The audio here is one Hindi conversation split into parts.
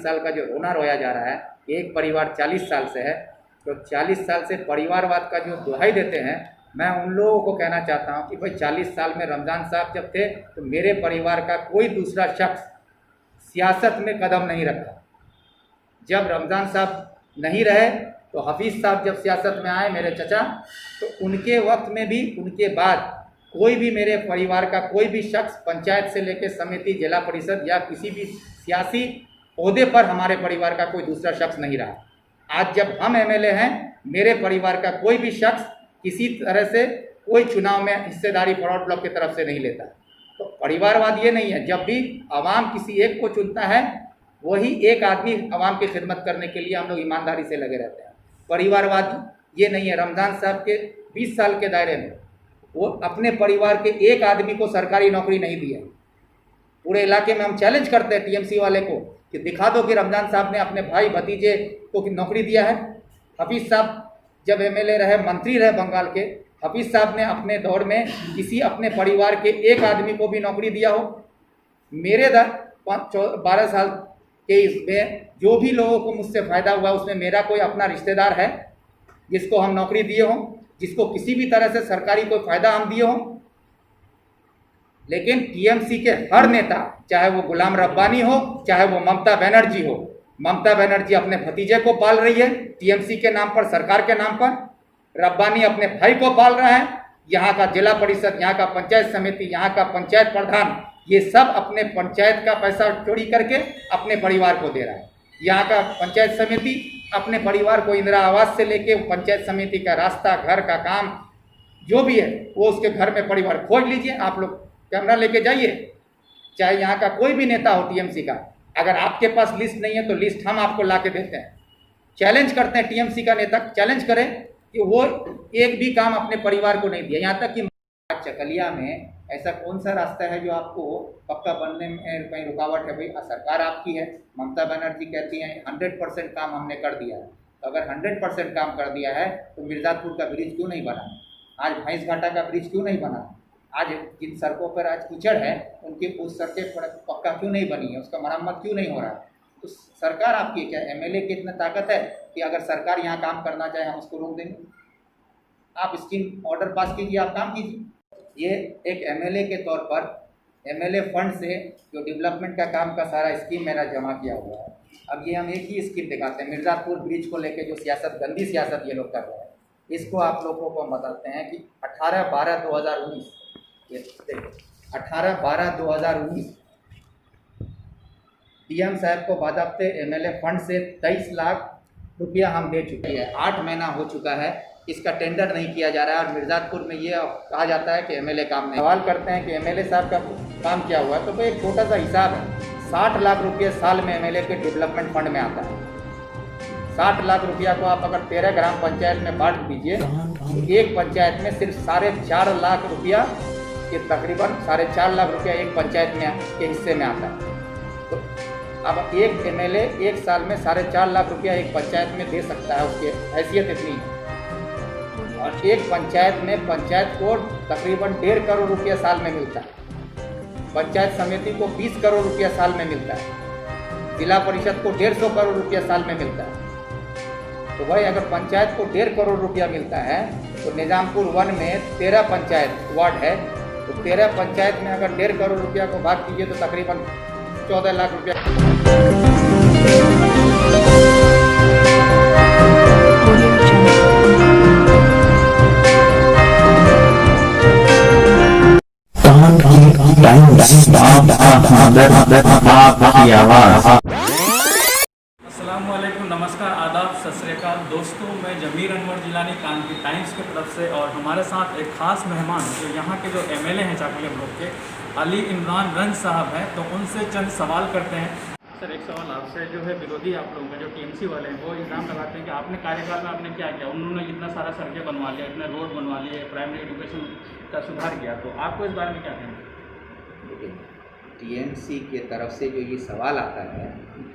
साल का जो रोना रोया जा रहा है, एक परिवार 40 साल से है, तो 40 साल से परिवारवाद का जो दुहाई देते हैं, मैं उन लोगों को कहना चाहता हूं कि भाई 40 साल में रमज़ान साहब जब थे तो मेरे परिवार का कोई दूसरा शख्स सियासत में कदम नहीं रखा। जब रमज़ान साहब नहीं रहे तो हफीज़ साहब जब सियासत में आए, मेरे चचा, तो उनके वक्त में भी, उनके बाद कोई भी मेरे परिवार का कोई भी शख्स पंचायत से लेकर समिति, जिला परिषद या किसी भी सियासी ओहदे पर हमारे परिवार का कोई दूसरा शख्स नहीं रहा। आज जब हम एमएलए हैं, मेरे परिवार का कोई भी शख्स किसी तरह से कोई चुनाव में हिस्सेदारी फॉरवर्ड ब्लॉक की तरफ से नहीं लेता। तो परिवारवाद ये नहीं है, जब भी आवाम किसी एक को चुनता है, वही एक आदमी आवाम की खिदमत करने के लिए हम लोग ईमानदारी से लगे रहते हैं। परिवारवाद ये नहीं है। रमज़ान साहब के 20 साल के दायरे में वो अपने परिवार के एक आदमी को सरकारी नौकरी नहीं दी है। पूरे इलाके में हम चैलेंज करते हैं टीएमसी वाले को कि दिखा दो कि रमज़ान साहब ने अपने भाई भतीजे को नौकरी दिया है। हफीज़ साहब जब एमएलए रहे, मंत्री रहे बंगाल के, हफीज़ साहब ने अपने दौर में किसी अपने परिवार के एक आदमी को भी नौकरी दिया हो? मेरे 12 साल के इसमें जो भी लोगों को मुझसे फ़ायदा हुआ, उसमें मेरा कोई अपना रिश्तेदार है जिसको हम नौकरी दिए हों, जिसको किसी भी तरह से सरकारी कोई फ़ायदा हम दिए हों? लेकिन टीएमसी के हर नेता, चाहे वो गुलाम रब्बानी हो, चाहे वो ममता बनर्जी हो, ममता बनर्जी अपने भतीजे को पाल रही है टीएमसी के नाम पर, सरकार के नाम पर। रब्बानी अपने भाई को पाल रहा है। यहाँ का जिला परिषद, यहाँ का पंचायत समिति, यहाँ का पंचायत प्रधान, ये सब अपने पंचायत का पैसा चोरी करके अपने परिवार को दे रहा है। यहाँ का पंचायत समिति अपने परिवार को इंदिरा आवास से लेके पंचायत समिति का रास्ता, घर का काम जो भी है, वो उसके घर में परिवार खोज लीजिए। आप लोग कैमरा लेके जाइए, चाहे यहाँ का कोई भी नेता हो टीएमसी का, अगर आपके पास लिस्ट नहीं है तो लिस्ट हम आपको ला के देते हैं। चैलेंज करते हैं टीएमसी का नेता, चैलेंज करें कि वो एक भी काम अपने परिवार को नहीं दिया। यहाँ तक कि चकलिया में ऐसा कौन सा रास्ता है जो आपको पक्का बनने में कहीं रुकावट है? भाई सरकार आपकी है, ममता बनर्जी कहती हैं 100% काम हमने कर दिया है। तो अगर 100% काम कर दिया है तो मिर्ज़ापुर का ब्रिज क्यों नहीं बना? आज भैंस घाटा का ब्रिज क्यों नहीं बना? आज जिन सड़कों पर आज कीचड़ है, उनकी उस सड़कें पक्का क्यों नहीं बनी है? उसका मरम्मत क्यों नहीं हो रहा है? तो सरकार आपकी क्या, एमएलए की इतना ताकत है कि अगर सरकार यहाँ काम करना चाहे हम उसको रोक देंगे? आप स्कीम ऑर्डर पास कीजिए, आप काम कीजिए। ये एक एमएलए के तौर पर एमएलए फंड से जो डेवलपमेंट का काम का सारा स्कीम मेरा जमा किया हुआ है। अब ये हम एक ही स्कीम दिखाते हैं, मिर्ज़ापुर ब्रिज को लेके जो सियासत, गंदी सियासत ये लोग कर रहे हैं, इसको आप लोगों को हम बताते हैं कि 18/12/2019, ये देखो 18/12/2019 डीएम साहब को बाज़ाब्ते एमएलए फंड से 23 लाख रुपया हम दे चुके हैं। 8 महीना हो चुका है, इसका टेंडर नहीं किया जा रहा है। और मिर्ज़ापुर में ये कहा जाता है कि एमएलए काम नहीं। सवाल करते हैं कि एमएलए साहब का काम क्या हुआ, तो भाई एक छोटा सा हिसाब है, 60 लाख रुपये साल में एमएलए के डेवलपमेंट फंड में आता है। 60 लाख रुपया को आप अगर 13 ग्राम पंचायत में बांट दीजिए तो एक पंचायत में सिर्फ 4.5 लाख रुपया के तकरीबन 4.5 लाख रुपया एक पंचायत में के हिस्से में आता है। तो अब एक एमएलए एक साल में 4.5 लाख रुपया एक पंचायत में दे सकता है, उसकी हैसियत इतनी है। और एक पंचायत में पंचायत को तकरीबन 1.5 करोड़ रुपया साल में मिलता है, पंचायत समिति को 20 करोड़ रुपया साल में मिलता है, जिला परिषद को 150 करोड़ रुपया साल में मिलता है। तो भाई अगर पंचायत को 1.5 करोड़ रुपया मिलता है तो निजामपुर 1 में 13 पंचायत वार्ड है, तो 13 पंचायत में अगर 1.5 करोड़ रुपया को भाग कीजिए तो तकरीबन 14 लाख रुपया। अस्सलामुअलैकुम, नमस्कार, आदाब, सत श्री अकाल दोस्तों। मैं जमीर अनवर जिलानी कानपुर टाइम्स की तरफ से, और हमारे साथ एक ख़ास मेहमान जो यहाँ के जो एमएलए हैं चाकलिया ब्लॉक के, अली इमरान रंज साहब हैं, तो उनसे चंद सवाल करते हैं। सर एक सवाल आपसे, जो है विरोधी आप लोगों का जो टीएमसी वाले हैं वो इल्ज़ाम लगाते हैं कि आपने कार्यकाल में आपने क्या किया, उन्होंने इतना सारा सड़कें बनवा लिया, इतने रोड बनवा लिए, प्राइमरी एजुकेशन का सुधार किया, तो आपको इस बारे में क्या कहना है? देखिए, टीएमसी के तरफ से जो ये सवाल आता है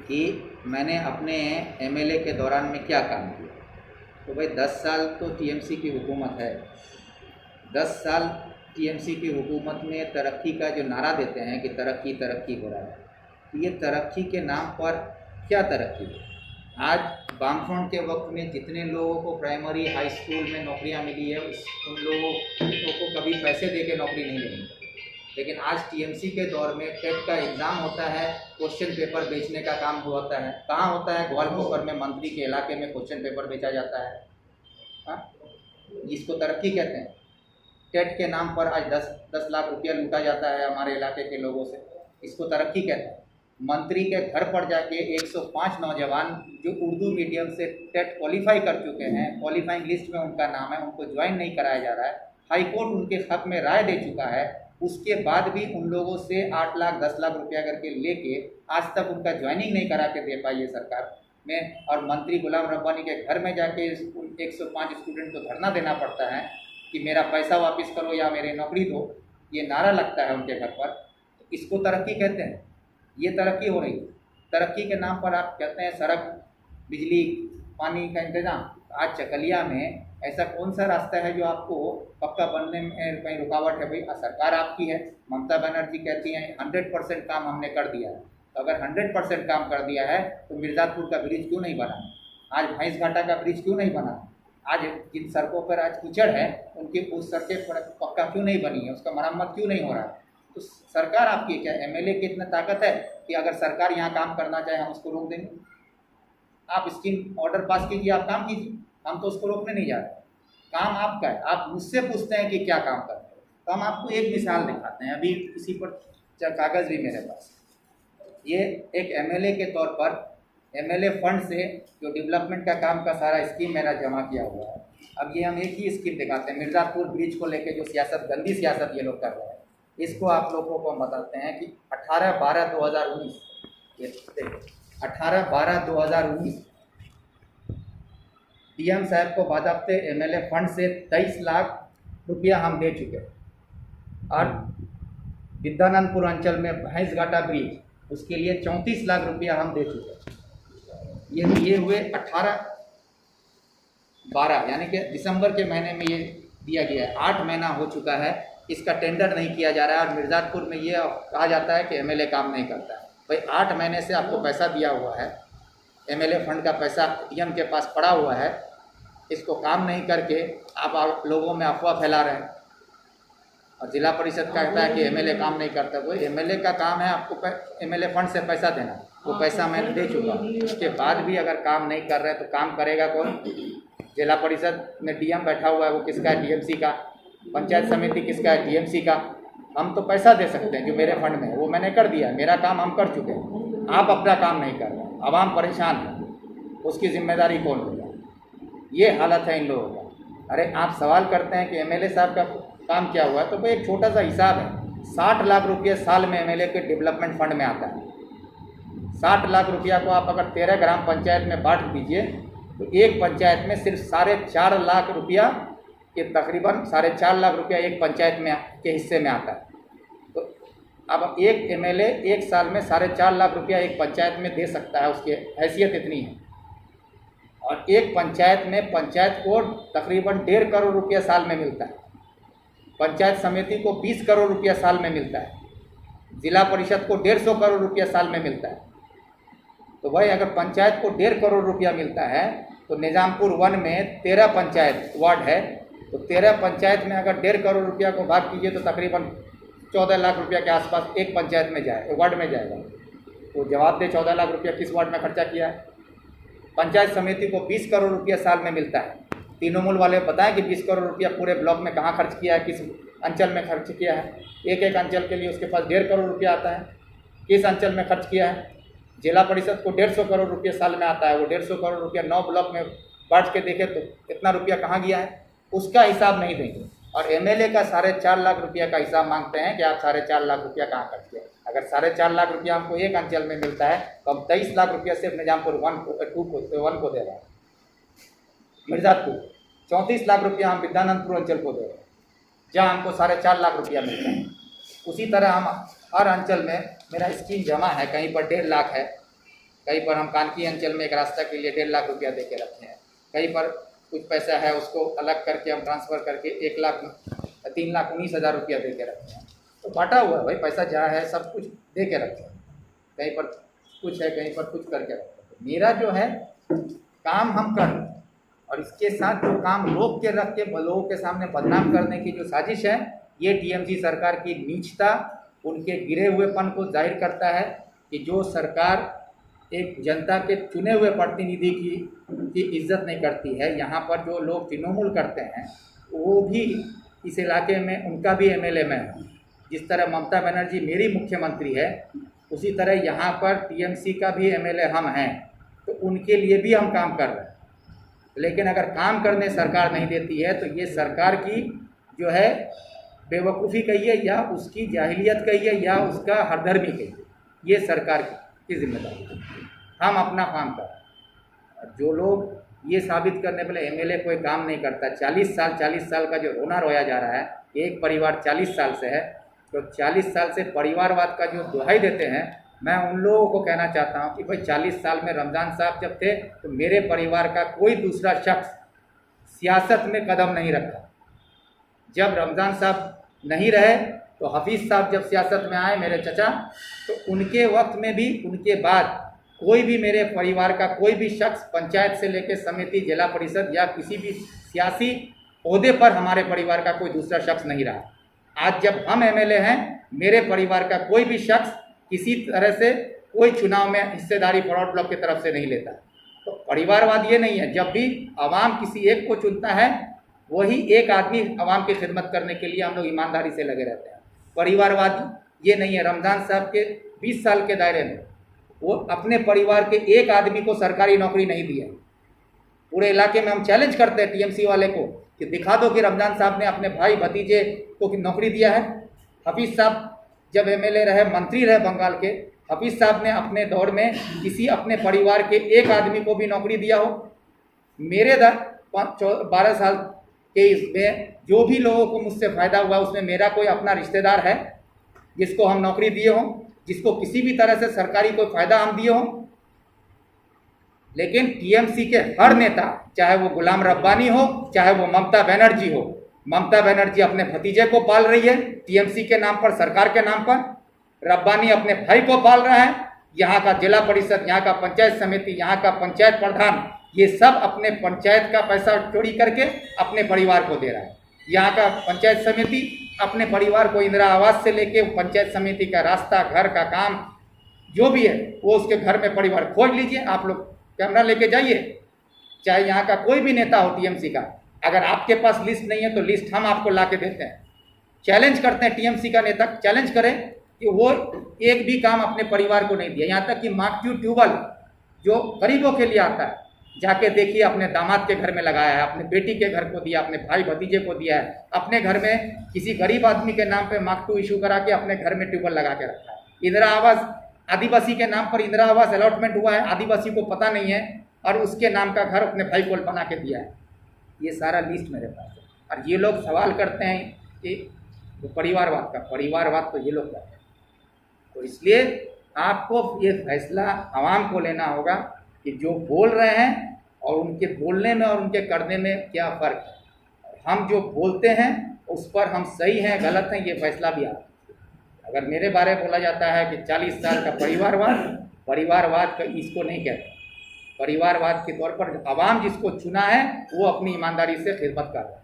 कि मैंने अपने एमएलए के दौरान में क्या काम किया, तो भाई 10 साल तो टीएमसी की हुकूमत है। 10 साल टीएमसी की हुकूमत में तरक्की का जो नारा देते हैं कि तरक्की तरक्की हो रहा है, तो ये तरक्की के नाम पर क्या तरक्की? आज वामफ्रंट के वक्त में जितने लोगों को प्राइमरी हाई स्कूल में नौकरियां मिली है उन लोगों को कभी पैसे दे के नौकरी नहीं मिली। लेकिन आज टीएमसी के दौर में टेट का एग्ज़ाम होता है, क्वेश्चन पेपर बेचने का काम होता है। कहाँ होता है? ग्वालपोखर में मंत्री के इलाके में क्वेश्चन पेपर बेचा जाता है। हाँ, इसको तरक्की कहते हैं। टेट के नाम पर आज 10 लाख रुपया लूटा जाता है हमारे इलाके के लोगों से, इसको तरक्की कहते हैं। मंत्री के घर पर जाके 105 नौजवान जो उर्दू मीडियम से टेट क्वालिफाई कर चुके हैं, क्वालिफाइंग लिस्ट में उनका नाम है, उनको ज्वाइन नहीं कराया जा रहा है। हाई कोर्ट उनके हक में राय दे चुका है, उसके बाद भी उन लोगों से 8 लाख 10 लाख रुपया करके लेके आज तक उनका ज्वाइनिंग नहीं करा के दे पाई है सरकार में। और मंत्री गुलाम रब्बानी के घर में जाके 105 स्टूडेंट को धरना देना पड़ता है कि मेरा पैसा वापस करो या मेरी नौकरी दो, ये नारा लगता है उनके घर पर। इसको तरक्की कहते हैं? ये तरक्की हो रही है। तरक्की के नाम पर आप कहते हैं सड़क, बिजली, पानी का इंतजाम। आज चकलिया में ऐसा कौन सा रास्ता है जो आपको पक्का बनने में कहीं रुकावट है? भाई सरकार आपकी है, ममता बनर्जी कहती हैं 100% काम हमने कर दिया है। तो अगर 100% काम कर दिया है तो मिर्ज़ापुर का ब्रिज क्यों नहीं बना? आज भैंस घाटा का ब्रिज क्यों नहीं बना? आज जिन सड़कों पर आज कीचड़ है उनकी उस सड़कें पक्का क्यों नहीं बनी है? उसका मरम्मत क्यों नहीं हो रहा है? तो सरकार आपकी क्या? एमएलए की इतना ताकत है कि अगर सरकार यहाँ काम करना चाहे हम उसको रोक देंगे? आप स्कीम ऑर्डर पास कीजिए, आप काम कीजिए, हम तो उसको रोकने नहीं जा रहे। काम आपका है। आप मुझसे पूछते हैं कि क्या काम करते हो, तो हम आपको एक मिसाल दिखाते हैं। अभी इसी पर कागज़ भी मेरे पास है। ये एक एमएलए के तौर पर एमएलए फंड से जो डेवलपमेंट का काम का सारा स्कीम मेरा जमा किया हुआ है। अब ये हम एक ही स्कीम दिखाते हैं, मिर्ज़ापुर ब्रिज को लेके जो सियासत, गंदी सियासत ये लोग कर रहे हैं, इसको आप लोगों को हम बताते हैं कि 18/12/2019, ये देखो 18/12/2019 डीएम साहब को बाज़ाब्ते एमएलए फंड से 23 लाख रुपया हम दे चुके। और विद्यानंदपुर अंचल में भैंस घाटा ब्रिज, उसके लिए 34 लाख रुपया हम दे चुके। ये हुए 18/12 यानी कि दिसंबर के महीने में ये दिया गया है। 8 महीना हो चुका है, इसका टेंडर नहीं किया जा रहा है। और मिर्ज़ापुर में ये कहा जाता है कि एमएलए काम नहीं करता है। भाई 8 महीने से आपको पैसा दिया हुआ है, एमएलए फंड का पैसा डीएम के पास पड़ा हुआ है, इसको काम नहीं करके आप लोगों में अफवाह फैला रहे हैं। और जिला परिषद कहता है कि एमएलए काम नहीं करता। वो एमएलए का काम है आपको एमएलए फंड से पैसा देना, वो पैसा मैंने दे चुका। उसके बाद भी अगर काम नहीं कर रहे तो काम करेगा कौन? जिला परिषद में डीएम बैठा हुआ है, वो किसका है? टीएमसी का। पंचायत समिति किसका है? टीएमसी का। हम तो पैसा दे सकते हैं जो मेरे फंड में है, वो मैंने कर दिया, मेरा काम हम कर चुके हैं। आप अपना काम नहीं कर रहे, आवाम परेशान है, उसकी जिम्मेदारी कौन होगा? ये हालत है इन लोगों का। अरे आप सवाल करते हैं कि एमएलए साहब का काम क्या हुआ, तो भाई एक छोटा सा हिसाब है। 60 लाख रुपये साल में एमएलए के डेवलपमेंट फंड में आता है। 60 लाख रुपया को आप अगर 13 ग्राम पंचायत में बांट दीजिए तो एक पंचायत में सिर्फ 4.5 लाख रुपया के तकरीबन 4.5 लाख रुपया एक पंचायत में के हिस्से में आता है। तो अब एक एमएलए एक साल में 4.5 लाख रुपया एक पंचायत में दे सकता है, उसकी हैसियत इतनी है। और एक पंचायत में पंचायत को तकरीबन 1.5 करोड़ रुपया साल में मिलता है, पंचायत समिति को 20 करोड़ रुपया साल में मिलता है, जिला परिषद को 150 करोड़ रुपया साल में मिलता है। तो भाई अगर पंचायत को 1.5 करोड़ रुपया मिलता है तो निजामपुर 1 में 13 पंचायत वार्ड है, तो 13 पंचायत में अगर 1.5 करोड़ रुपया को भाग कीजिए तो तकरीबन 14 लाख रुपया के आसपास एक पंचायत में जाए, वार्ड में जाएगा। तो जवाब दे 14 लाख रुपया किस वार्ड में खर्चा किया है? पंचायत समिति को 20 करोड़ रुपया साल में मिलता है। तीनों मूल वाले बताएं कि 20 करोड़ रुपया पूरे ब्लॉक में कहाँ खर्च किया है, किस अंचल में खर्च किया है। एक एक अंचल के लिए उसके पास 1.5 करोड़ रुपया आता है, किस अंचल में खर्च किया है। जिला परिषद को 150 करोड़ रुपया साल में आता है, वो 150 करोड़ रुपया 9 ब्लॉक में बांट के देखे तो कितना रुपया कहाँ गया है, उसका हिसाब नहीं देंगे। और एमएलए का 4.5 लाख रुपया का हिसाब मांगते हैं कि आप 4.5 लाख रुपया कहाँ खर्च किया। अगर 4.5 लाख रुपया हमको एक अंचल में मिलता है तो हम 23 लाख रुपया सिर्फ निजामपुर 1 को दे रहे हैं, मिर्ज़ापुर 34 लाख रुपया हम विद्यानंदपुर अंचल को दे रहे हैं, जहाँ हमको 4.5 लाख रुपया मिलता है। उसी तरह हम हर अंचल में मेरा स्कीम जमा है, कहीं पर 1.5 लाख है, कहीं पर हम कानकी अंचल में एक रास्ता के लिए 1.5 लाख रुपया दे के रखे हैं, कहीं पर कुछ पैसा है उसको अलग करके हम ट्रांसफ़र करके 3,19,000 रुपया दे के रखे हैं। तो बांटा हुआ है भाई, पैसा जहाँ है सब कुछ दे के रखे हैं, कहीं पर कुछ है कहीं पर कुछ करके रखे हैं। मेरा जो है काम हम कर, और इसके साथ जो काम रोक के रख के लोगों के सामने बदनाम करने की जो साजिश है, ये टीएमसी सरकार की नीचता, उनके गिरे हुएपन को जाहिर करता है कि जो सरकार एक जनता के चुने हुए प्रतिनिधि की इज्जत नहीं करती है। यहाँ पर जो लोग तृणमूल करते हैं वो भी इस इलाके में उनका भी एमएलए मैं हूँ। जिस तरह ममता बनर्जी मेरी मुख्यमंत्री है, उसी तरह यहाँ पर टीएमसी का भी एमएलए हम हैं, तो उनके लिए भी हम काम कर रहे हैं। लेकिन अगर काम करने सरकार नहीं देती है तो ये सरकार की जो है बेवकूफ़ी कहिए या उसकी जाहिलियत कहिए या उसका हरदर्मी कहिए, ये सरकार की जिम्मेदारी है। हम अपना काम कर रहे हैं। जो लोग ये साबित करने वाले एमएलए कोई काम नहीं करता, 40 साल का जो रोना रोया जा रहा है, एक परिवार 40 साल से है, तो 40 साल से परिवारवाद का जो दुहाई देते हैं, मैं उन लोगों को कहना चाहता हूं कि भाई 40 साल में रमज़ान साहब जब थे तो मेरे परिवार का कोई दूसरा शख्स सियासत में कदम नहीं रखा। जब रमज़ान साहब नहीं रहे तो हफीज़ साहब जब सियासत में आए, मेरे चचा, तो उनके वक्त में भी, उनके बाद कोई भी मेरे परिवार का कोई भी शख्स पंचायत से लेकर समिति, जिला परिषद या किसी भी सियासी ओहदे पर हमारे परिवार का कोई दूसरा शख्स नहीं रहा। आज जब हम एमएलए हैं, मेरे परिवार का कोई भी शख्स किसी तरह से कोई चुनाव में हिस्सेदारी फॉरवर्ड ब्लॉक की तरफ से नहीं लेता। तो परिवारवाद ये नहीं है। जब भी आवाम किसी एक को चुनता है, वही एक आदमी आवाम की खिदमत करने के लिए हम लोग ईमानदारी से लगे रहते हैं। परिवारवाद ये नहीं है। रमज़ान साहब के 20 साल के दायरे में वो अपने परिवार के एक आदमी को सरकारी नौकरी नहीं दी है। पूरे इलाके में हम चैलेंज करते हैं टीएमसी वाले को कि दिखा दो कि रमज़ान साहब ने अपने भाई भतीजे को नौकरी दिया है। हफीज़ साहब जब एमएलए रहे, मंत्री रहे बंगाल के, हफीज़ साहब ने अपने दौर में किसी अपने परिवार के एक आदमी को भी नौकरी दिया हो? मेरे 12 साल के इसमें जो भी लोगों को मुझसे फ़ायदा हुआ, उसमें मेरा कोई अपना रिश्तेदार है जिसको हम नौकरी दिए हों, जिसको किसी भी तरह से सरकारी कोई फ़ायदा हम दिए हों? लेकिन टीएमसी के हर नेता, चाहे वो गुलाम रब्बानी हो, चाहे वो ममता बनर्जी हो, ममता बनर्जी अपने भतीजे को पाल रही है टीएमसी के नाम पर, सरकार के नाम पर। रब्बानी अपने भाई को पाल रहा है। यहाँ का जिला परिषद, यहाँ का पंचायत समिति, यहाँ का पंचायत प्रधान, ये सब अपने पंचायत का पैसा चोरी करके अपने परिवार को दे रहा है। यहाँ का पंचायत समिति अपने परिवार को इंदिरा आवास से लेके पंचायत समिति का रास्ता, घर का काम जो भी है, वो उसके घर में परिवार खोज लीजिए। आप लोग कैमरा लेके जाइए, चाहे यहाँ का कोई भी नेता हो टीएमसी का, अगर आपके पास लिस्ट नहीं है तो लिस्ट हम आपको ला के देते हैं। चैलेंज करते हैं टीएमसी का नेता, चैलेंज करें कि वो एक भी काम अपने परिवार को नहीं दिया। यहाँ तक कि मार्क्यू ट्यूबवेल जो गरीबों के लिए आता है, जाके देखिए, अपने दामाद के घर में लगाया है, अपने बेटी के घर को दिया, अपने भाई भतीजे को दिया है, अपने घर में किसी गरीब आदमी के नाम पे मार्क्यू इशू करा के अपने घर में ट्यूबवेल लगा के रखा है। इंदिरा आवास, आदिवासी के नाम पर इंदिरा आवास अलॉटमेंट हुआ है, आदिवासी को पता नहीं है, और उसके नाम का घर अपने भाई को बना के दिया है। ये सारा लिस्ट मेरे पास है। और ये लोग सवाल करते हैं कि परिवारवाद का, परिवारवाद तो ये लोग करते हैं। तो इसलिए आपको ये फैसला आवाम को लेना होगा कि जो बोल रहे हैं और उनके बोलने में और उनके करने में क्या फ़र्क है। हम जो बोलते हैं उस पर हम सही हैं गलत हैं, ये फैसला भी आप। अगर मेरे बारे में बोला जाता है कि 40 साल का परिवारवाद का इसको नहीं कहते। परिवारवाद के तौर पर आवाम जिसको चुना है वो अपनी ईमानदारी से खिदमत कर रहा है।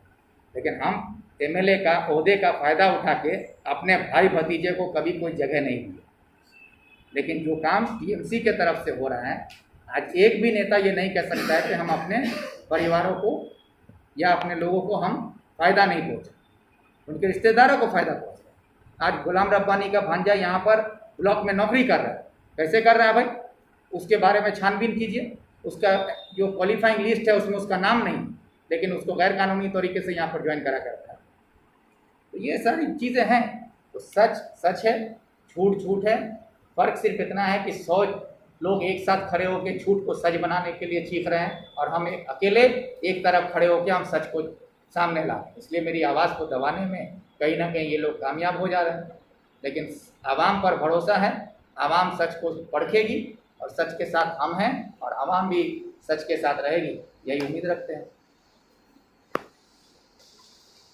लेकिन हम एमएलए का ओहदे का फ़ायदा उठा के अपने भाई भतीजे को कभी कोई जगह नहीं दी। लेकिन जो काम टीएमसी के तरफ से हो रहा है, आज एक भी नेता ये नहीं कह सकता है कि हम अपने परिवारों को या अपने लोगों को हम फ़ायदा नहीं पहुँचे, उनके रिश्तेदारों को फ़ायदा पहुँचे। आज गुलाम रब्बानी का भांजा यहाँ पर ब्लॉक में नौकरी कर रहा है। कैसे कर रहा है भाई? उसके बारे में छानबीन कीजिए। उसका जो क्वालिफाइंग लिस्ट है उसमें उसका नाम नहीं, लेकिन उसको गैर कानूनी तरीके से यहाँ पर ज्वाइन करा करता है। तो ये सारी चीज़ें हैं। तो सच सच है, झूठ झूठ है। फ़र्क सिर्फ इतना है कि 100 लोग एक साथ खड़े होकर झूठ को सच बनाने के लिए चीख रहे हैं, और हम अकेले एक तरफ खड़े होकर हम सच को सामने ला। इसलिए मेरी आवाज़ को दबाने में कहीं ना कहीं ये लोग कामयाब हो जा रहे हैं। लेकिन आवाम पर भरोसा है, आवाम सच को परखेगी और सच के साथ हम हैं, और आवाम भी सच के साथ रहेगी, यही उम्मीद रखते हैं।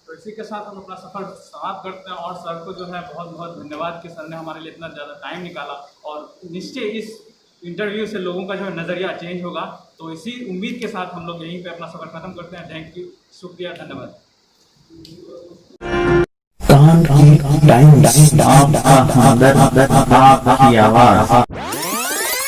तो इसी के साथ हम अपना सफ़र समाप्त करते हैं। और सर को जो है बहुत बहुत धन्यवाद कि सर ने हमारे लिए इतना ज़्यादा टाइम निकाला, और निश्चय इस इंटरव्यू से लोगों का जो है नज़रिया चेंज होगा। तो इसी उम्मीद के साथ हम लोग यहीं पे अपना सफ़र खत्म करते हैं। थैंक यू, शुक्रिया, धन्यवाद। टाइम्स आपकी आवाज़।